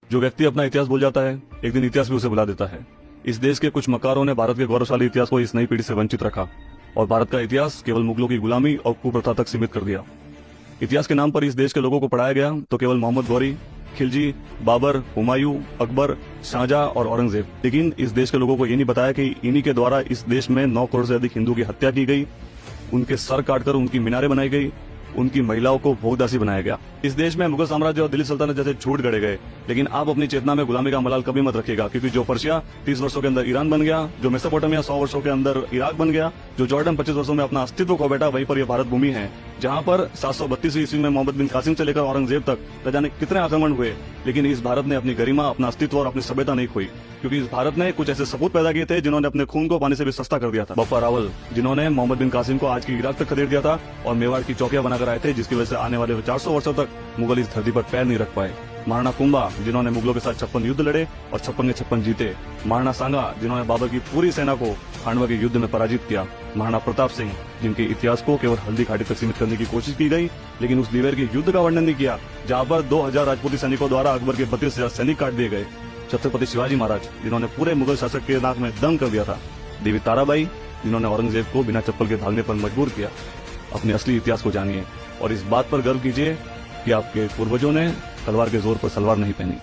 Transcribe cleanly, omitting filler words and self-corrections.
जो व्यक्ति अपना इतिहास भूल जाता है, एक दिन इतिहास भी उसे भुला देता है। इस देश के कुछ मक्कारों ने भारत के गौरवशाली इतिहास को इस नई पीढ़ी से वंचित रखा और भारत का इतिहास केवल मुगलों की गुलामी और कुप्रथा तक सीमित कर दिया। इतिहास के नाम पर इस देश के लोगों को पढ़ाया गया तो केवल मोहम्मद गौरी, खिलजी, बाबर, हुमायूं, अकबर, शाहजहां और औरंगजेब। लेकिन इस देश के लोगों को ये नहीं बताया कि इन्हीं के द्वारा इस देश में 9 करोड़ से अधिक हिंदू की हत्या की गई, उनके सर काटकर उनकी मीनारें बनाई गई, उनकी महिलाओं को भोगदासी बनाया गया। इस देश में मुगल साम्राज्य और दिल्ली सल्तनत जैसे झूठ गढ़े गए, लेकिन आप अपनी चेतना में गुलामी का मलाल कभी मत रखिएगा, क्योंकि जो पर्शिया 30 वर्षों के अंदर ईरान बन गया, जो मेसोपोटामिया 100 वर्षों के अंदर इराक बन गया, जो जॉर्डन 25 वर्षों में अपना अस्तित्व खो बैठा, वहीं पर यह भारत भूमि है जहां पर 732 ईस्वी में मोहम्मद बिन कासिम से लेकर औरंगजेब तक न जाने कितने आक्रमण हुए, लेकिन इस भारत ने अपनी गरिमा, अपना अस्तित्व और अपनी सभ्यता नहीं खोई, क्योंकि इस भारत ने कुछ ऐसे सपूत पैदा किए थे जिन्होंने अपने खून को पानी से भी सस्ता कर दिया था। बप्पा रावल, जिन्होंने मोहम्मद बिन कासिम को आज की इराक तक खदेड़ दिया था और मेवाड़ की चौकियां बनाकर आए थे, जिसकी वजह से आने वाले 400 वर्षों तक मुगल इस धरती पर पैर नहीं रख पाए। महाराणा कुंभा, जिन्होंने मुगलों के साथ 56 युद्ध लड़े और 56 के 56 जीते। महाराणा सांगा, जिन्होंने बाबर की पूरी सेना को खांडवा के युद्ध में पराजित किया। महाराणा प्रताप सिंह, जिनके इतिहास को केवल हल्दी घाटी तक सीमित करने की कोशिश की गई, लेकिन उस दिवेर के युद्ध का वर्णन नहीं किया जहां पर 2000 राजपूती सैनिकों द्वारा अकबर के 32,000 सैनिक काट दिए गए। छत्रपति शिवाजी महाराज, जिन्होंने पूरे मुगल शासक के नाक में दम कर दिया था। देवी ताराबाई, जिन्होंने औरंगजेब को बिना चप्पल के भागने पर मजबूर किया। अपने असली इतिहास को जानिए और इस बात पर गर्व कीजिए कि आपके पूर्वजों ने तलवार के जोर पर सलवार नहीं पहनी।